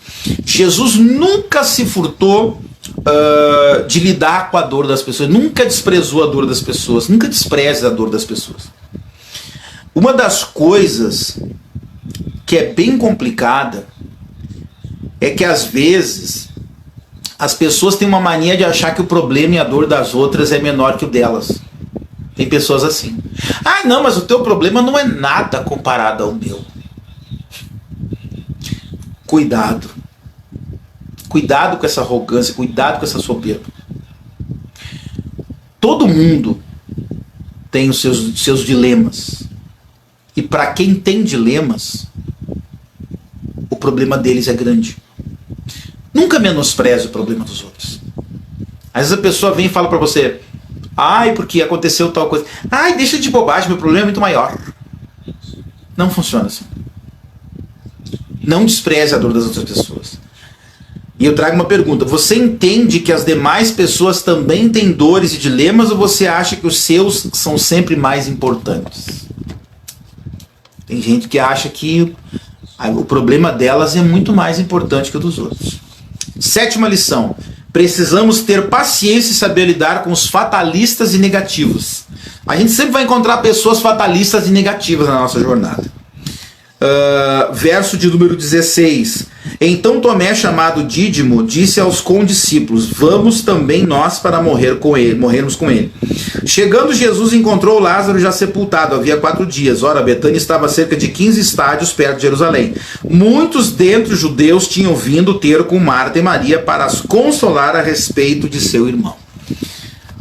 Jesus nunca se furtou de lidar com a dor das pessoas, nunca desprezou a dor das pessoas, nunca despreze a dor das pessoas. Uma das coisas que é bem complicada é que às vezes as pessoas têm uma mania de achar que o problema e a dor das outras é menor que o delas. Tem pessoas assim: não, mas o teu problema não é nada comparado ao meu. Cuidado. Cuidado com essa arrogância, cuidado com essa soberba. Todo mundo tem os seus dilemas. E para quem tem dilemas, o problema deles é grande. Nunca menospreze o problema dos outros. Às vezes a pessoa vem e fala para você: porque aconteceu tal coisa. Deixa de bobagem, meu problema é muito maior. Não funciona assim. Não despreze a dor das outras pessoas. E eu trago uma pergunta: você entende que as demais pessoas também têm dores e dilemas, ou você acha que os seus são sempre mais importantes? Tem gente que acha que o problema delas é muito mais importante que o dos outros. Sétima lição: precisamos ter paciência e saber lidar com os fatalistas e negativos. A gente sempre vai encontrar pessoas fatalistas e negativas na nossa jornada. Verso de número 16. Então Tomé, chamado Dídimo, disse aos condiscípulos: vamos também nós para morrermos com ele. Chegando Jesus, encontrou Lázaro já sepultado, havia 4 dias. Ora, Betânia estava a cerca de 15 estádios perto de Jerusalém. Muitos dentre os judeus tinham vindo ter com Marta e Maria para as consolar a respeito de seu irmão.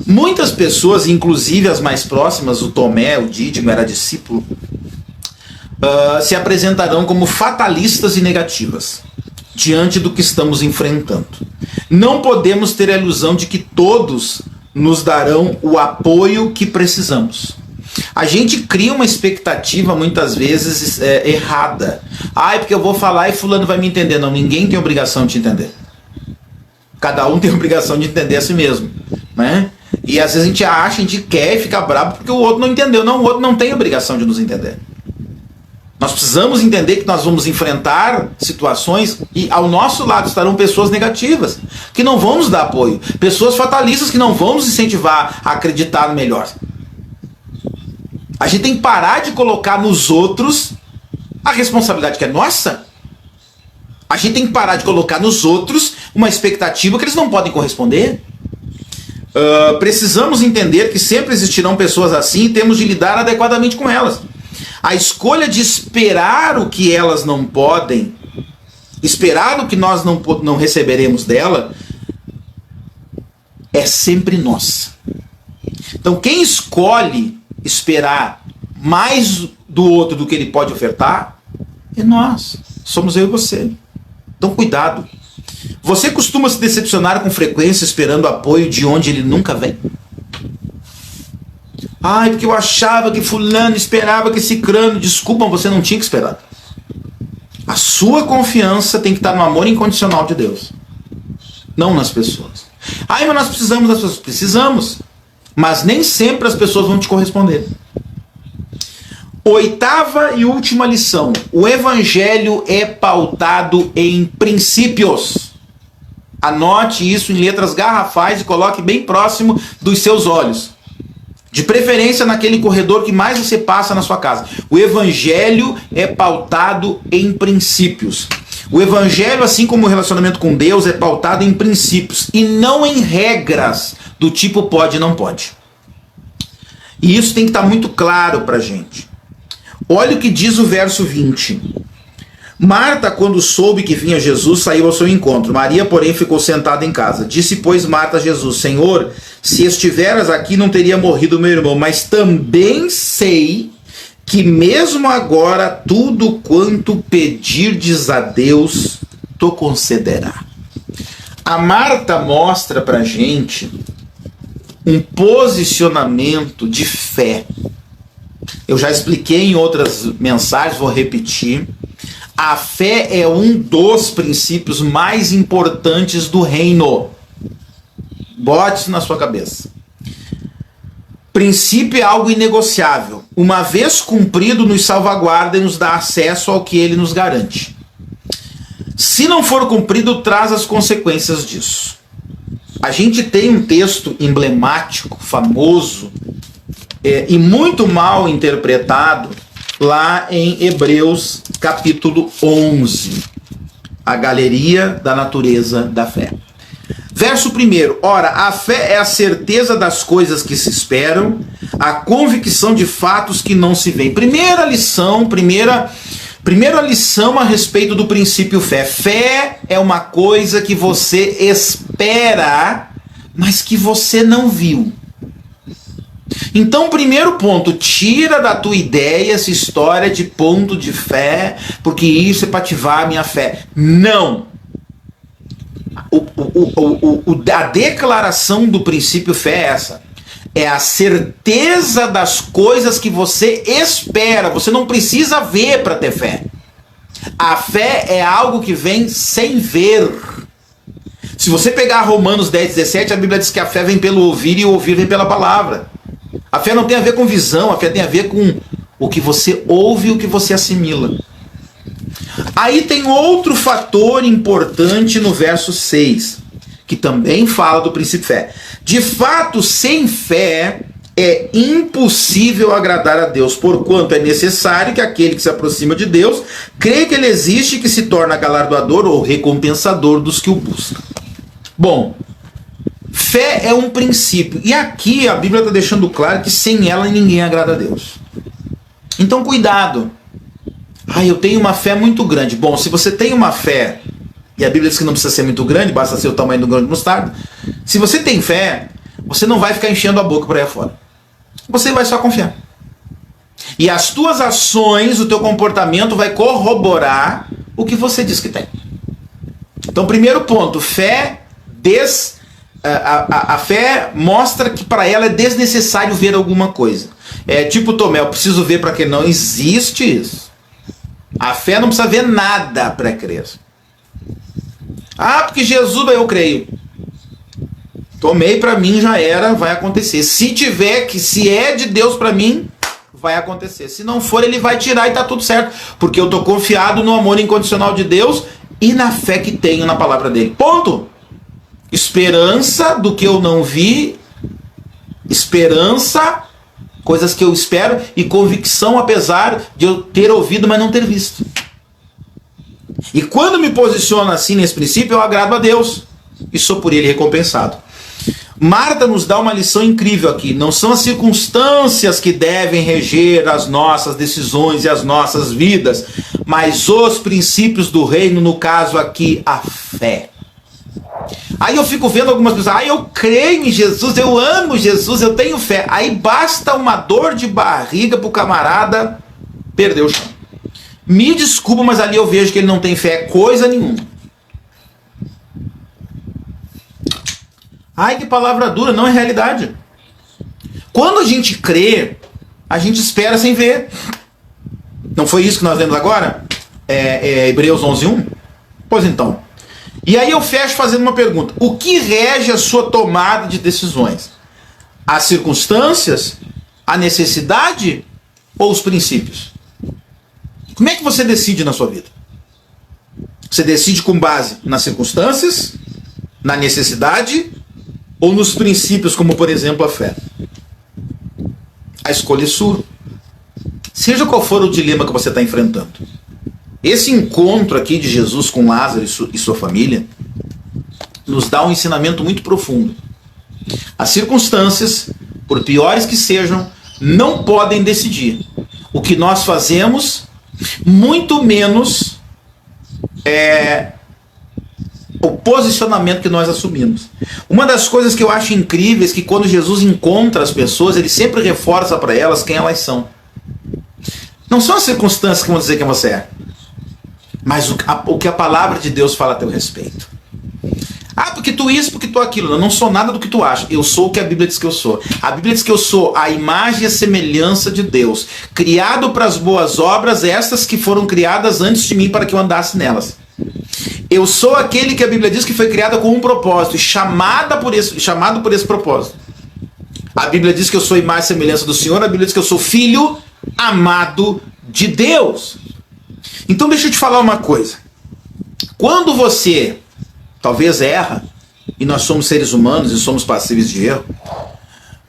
Muitas pessoas, inclusive as mais próximas, o Tomé, o Dídimo, era discípulo, se apresentarão como fatalistas e negativas diante do que estamos enfrentando. Não podemos ter a ilusão de que todos nos darão o apoio que precisamos. A gente cria uma expectativa muitas vezes errada. Porque eu vou falar e fulano vai me entender. Não, ninguém tem obrigação de te entender. Cada um tem obrigação de entender a si mesmo, né? E às vezes a gente acha, a gente quer e fica bravo porque o outro não entendeu. Não, o outro não tem obrigação de nos entender. Nós precisamos entender que nós vamos enfrentar situações e ao nosso lado estarão pessoas negativas, que não vão nos dar apoio. Pessoas fatalistas que não vão nos incentivar a acreditar no melhor. A gente tem que parar de colocar nos outros a responsabilidade que é nossa. A gente tem que parar de colocar nos outros uma expectativa que eles não podem corresponder. Precisamos entender que sempre existirão pessoas assim e temos de lidar adequadamente com elas. A escolha de esperar o que elas não podem, esperar o que nós não receberemos dela, é sempre nossa. Então quem escolhe esperar mais do outro do que ele pode ofertar, é nós. Somos eu e você. Então cuidado. Você costuma se decepcionar com frequência esperando apoio de onde ele nunca vem? Ai, porque eu achava que fulano esperava que cicrano. Desculpa, você não tinha que esperar. A sua confiança tem que estar no amor incondicional de Deus, não nas pessoas. Ai, mas nós precisamos das pessoas. Precisamos. Mas nem sempre as pessoas vão te corresponder. Oitava e última lição. O evangelho é pautado em princípios. Anote isso em letras garrafais e coloque bem próximo dos seus olhos. De preferência naquele corredor que mais você passa na sua casa. O evangelho é pautado em princípios. O evangelho, assim como o relacionamento com Deus, é pautado em princípios e não em regras do tipo pode e não pode. E isso tem que estar muito claro para a gente. Olha o que diz o verso 20. Marta, quando soube que vinha Jesus, saiu ao seu encontro. Maria, porém, ficou sentada em casa. Disse, pois, Marta a Jesus, Senhor, se estiveras aqui, não teria morrido meu irmão, mas também sei que mesmo agora tudo quanto pedirdes a Deus, tu concederá. A Marta mostra pra gente um posicionamento de fé. Eu já expliquei em outras mensagens, vou repetir. A fé é um dos princípios mais importantes do reino. Bote isso na sua cabeça. Princípio é algo inegociável. Uma vez cumprido, nos salvaguarda e nos dá acesso ao que ele nos garante. Se não for cumprido, traz as consequências disso. A gente tem um texto emblemático, famoso, e muito mal interpretado, lá em Hebreus capítulo 11. A galeria da natureza da fé. Verso 1. Ora, a fé é a certeza das coisas que se esperam, a convicção de fatos que não se veem. Primeira lição a respeito do princípio fé. Fé é uma coisa que você espera, mas que você não viu. Então, primeiro ponto, tira da tua ideia essa história de ponto de fé, porque isso é para ativar a minha fé. Não! A declaração do princípio fé é essa. É a certeza das coisas que você espera. Você não precisa ver para ter fé. A fé é algo que vem sem ver. Se você pegar Romanos 10:17, a Bíblia diz que a fé vem pelo ouvir e o ouvir vem pela palavra. A fé não tem a ver com visão, a fé tem a ver com o que você ouve e o que você assimila. Aí tem outro fator importante no verso 6, que também fala do princípio fé. De fato, sem fé é impossível agradar a Deus, porquanto é necessário que aquele que se aproxima de Deus crê que ele existe e que se torna galardoador ou recompensador dos que o buscam. Bom, fé é um princípio. E aqui a Bíblia está deixando claro que sem ela ninguém agrada a Deus. Então cuidado. Eu tenho uma fé muito grande. Bom, se você tem uma fé, e a Bíblia diz que não precisa ser muito grande, basta ser o tamanho do grão de mostarda. Se você tem fé, você não vai ficar enchendo a boca por aí afora. Você vai só confiar. E as tuas ações, o teu comportamento vai corroborar o que você diz que tem. Então, primeiro ponto, fé a fé mostra que para ela é desnecessário ver alguma coisa. É tipo Tomé, eu preciso ver para que não existe isso. A fé não precisa ver nada para crer. Porque Jesus, eu creio. Tomei para mim, já era, vai acontecer. Se é de Deus para mim, vai acontecer. Se não for, ele vai tirar e tá tudo certo. Porque eu estou confiado no amor incondicional de Deus e na fé que tenho na palavra dele. Ponto. Esperança do que eu não vi, esperança, coisas que eu espero, e convicção apesar de eu ter ouvido, mas não ter visto. E quando me posiciono assim nesse princípio, eu agrado a Deus e sou por ele recompensado. Marta nos dá uma lição incrível aqui. Não são as circunstâncias que devem reger as nossas decisões e as nossas vidas, mas os princípios do reino, no caso aqui, a fé. Aí eu fico vendo algumas pessoas, eu creio em Jesus, eu amo Jesus, eu tenho fé. Aí basta uma dor de barriga pro camarada perder o chão. Me desculpa, mas ali eu vejo que ele não tem fé coisa nenhuma. Ai, que palavra dura, não é realidade. Quando a gente crê, a gente espera sem ver. Não foi isso que nós lemos agora? Hebreus 11:1? Pois então. E aí eu fecho fazendo uma pergunta. O que rege a sua tomada de decisões? As circunstâncias? A necessidade? Ou os princípios? Como é que você decide na sua vida? Você decide com base nas circunstâncias? Na necessidade? Ou nos princípios, como por exemplo a fé? A escolha é sua. Seja qual for o dilema que você está enfrentando. Esse encontro aqui de Jesus com Lázaro e sua família nos dá um ensinamento muito profundo. As circunstâncias, por piores que sejam, não podem decidir o que nós fazemos, muito menos o posicionamento que nós assumimos. Uma das coisas que eu acho incríveis é que quando Jesus encontra as pessoas, ele sempre reforça para elas quem elas são. Não são as circunstâncias que vão dizer quem você é, mas o que a palavra de Deus fala a teu respeito. Porque tu isso, porque tu aquilo. Eu não sou nada do que tu acha. Eu sou o que a Bíblia diz que eu sou. A Bíblia diz que eu sou a imagem e a semelhança de Deus, criado para as boas obras, estas que foram criadas antes de mim para que eu andasse nelas. Eu sou aquele que a Bíblia diz que foi criado com um propósito e chamado por esse propósito. A Bíblia diz que eu sou a imagem e semelhança do Senhor. A Bíblia diz que eu sou filho amado de Deus. Então deixa eu te falar uma coisa. Quando você talvez erra, e nós somos seres humanos e somos passíveis de erro,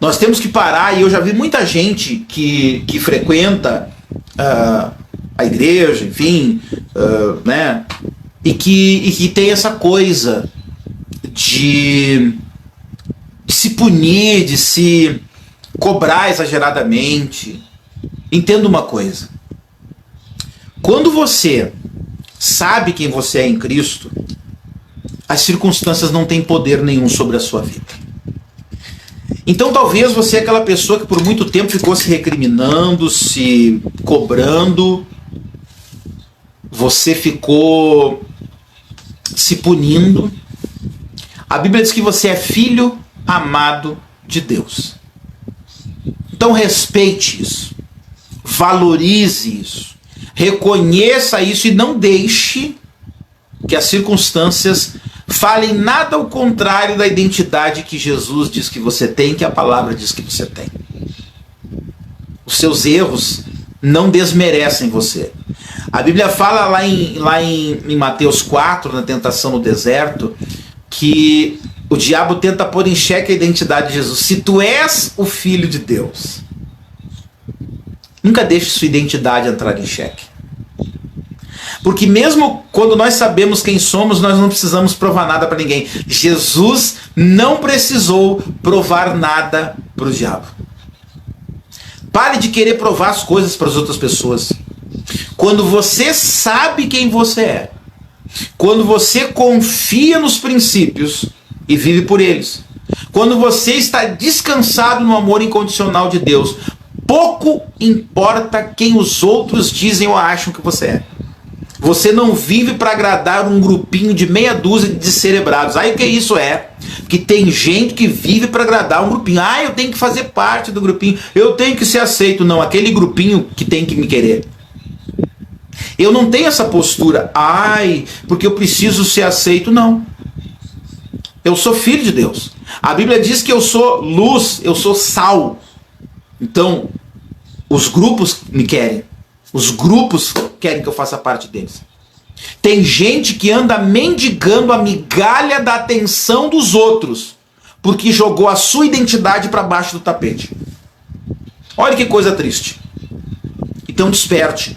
nós temos que parar. E eu já vi muita gente que frequenta a igreja, enfim, né, e que tem essa coisa de se punir, de se cobrar exageradamente. Entenda uma coisa: quando você sabe quem você é em Cristo, as circunstâncias não têm poder nenhum sobre a sua vida. Então talvez você é aquela pessoa que por muito tempo ficou se recriminando, se cobrando, você ficou se punindo. A Bíblia diz que você é filho amado de Deus. Então respeite isso, valorize isso, reconheça isso e não deixe que as circunstâncias falem nada ao contrário da identidade que Jesus diz que você tem, que a palavra diz que você tem. Os seus erros não desmerecem você. A Bíblia fala lá em Mateus 4, na tentação no deserto, que o diabo tenta pôr em xeque a identidade de Jesus. Se tu és o Filho de Deus, nunca deixe sua identidade entrar em xeque. Porque mesmo quando nós sabemos quem somos, nós não precisamos provar nada para ninguém. Jesus não precisou provar nada para o diabo. Pare de querer provar as coisas para as outras pessoas. Quando você sabe quem você é, quando você confia nos princípios e vive por eles, quando você está descansado no amor incondicional de Deus, pouco importa quem os outros dizem ou acham que você é. Você não vive para agradar um grupinho de meia dúzia de descerebrados. Aí o que isso é? Que tem gente que vive para agradar um grupinho. Eu tenho que fazer parte do grupinho, eu tenho que ser aceito. Não, aquele grupinho que tem que me querer. Eu não tenho essa postura, porque eu preciso ser aceito. Não. Eu sou filho de Deus. A Bíblia diz que eu sou luz, eu sou sal. Então, os grupos me querem. Os grupos querem que eu faça parte deles. Tem gente que anda mendigando a migalha da atenção dos outros, porque jogou a sua identidade para baixo do tapete. Olha que coisa triste. Então desperte.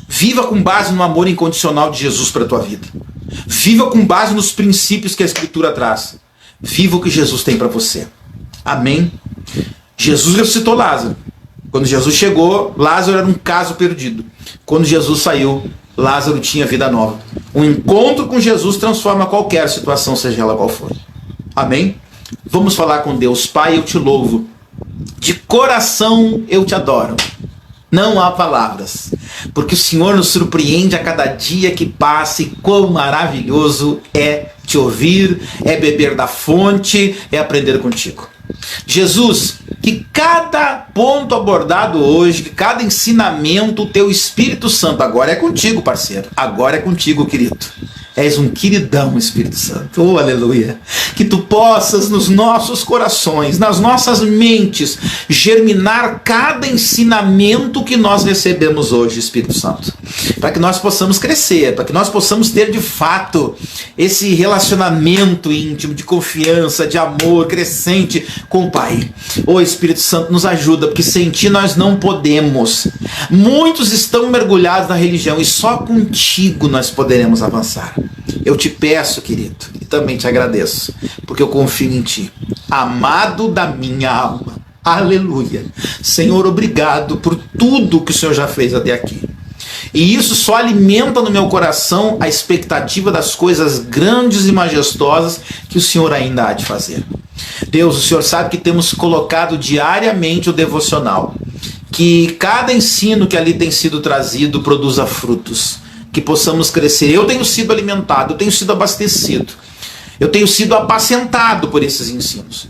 Viva com base no amor incondicional de Jesus para a tua vida. Viva com base nos princípios que a Escritura traz. Viva o que Jesus tem para você. Amém? Jesus ressuscitou Lázaro. Quando Jesus chegou, Lázaro era um caso perdido. Quando Jesus saiu, Lázaro tinha vida nova. Um encontro com Jesus transforma qualquer situação, seja ela qual for. Amém? Vamos falar com Deus. Pai, eu te louvo. De coração eu te adoro. Não há palavras, porque o Senhor nos surpreende a cada dia que passa, e quão maravilhoso é te ouvir, é beber da fonte, é aprender contigo. Jesus, que cada ponto abordado hoje, que cada ensinamento, o teu Espírito Santo, agora é contigo, parceiro, agora é contigo, querido. És um queridão, Espírito Santo. Oh, aleluia. Que tu possas nos nossos corações, nas nossas mentes, germinar cada ensinamento que nós recebemos hoje, Espírito Santo. Para que nós possamos crescer, para que nós possamos ter de fato esse relacionamento íntimo, de confiança, de amor crescente com o Pai. Oh, Espírito Santo, nos ajuda, porque sem ti nós não podemos. Muitos estão mergulhados na religião e só contigo nós poderemos avançar. Eu te peço, querido, e também te agradeço, porque eu confio em ti, amado da minha alma. Aleluia. Senhor, obrigado por tudo que o Senhor já fez até aqui. E isso só alimenta no meu coração a expectativa das coisas grandes e majestosas que o Senhor ainda há de fazer. Deus, o Senhor sabe que temos colocado diariamente o devocional, que cada ensino que ali tem sido trazido produza frutos, que possamos crescer. Eu tenho sido alimentado, eu tenho sido abastecido, eu tenho sido apacentado por esses ensinos.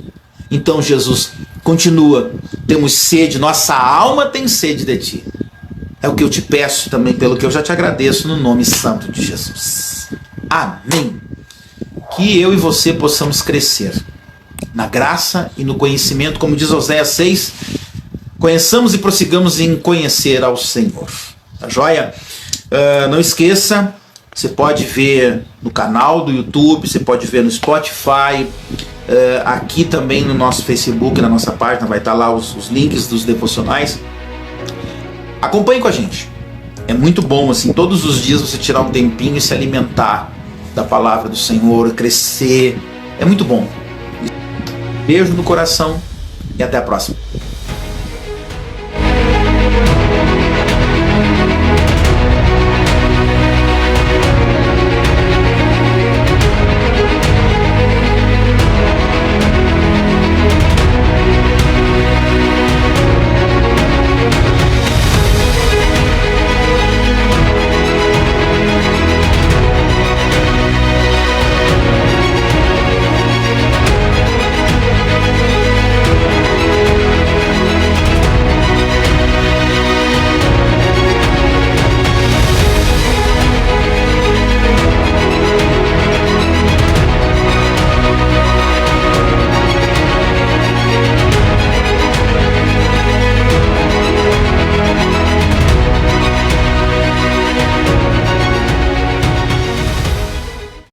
Então, Jesus, continua, temos sede, nossa alma tem sede de ti. É o que eu te peço também, pelo que eu já te agradeço, no nome santo de Jesus. Amém. Que eu e você possamos crescer na graça e no conhecimento, como diz Oséias 6, conheçamos e prossigamos em conhecer ao Senhor. Tá joia? Não esqueça, você pode ver no canal do YouTube, você pode ver no Spotify, aqui também no nosso Facebook, na nossa página, vai estar lá os links dos devocionais. Acompanhe com a gente. É muito bom, assim, todos os dias você tirar um tempinho e se alimentar da palavra do Senhor, crescer. É muito bom. Beijo no coração e até a próxima.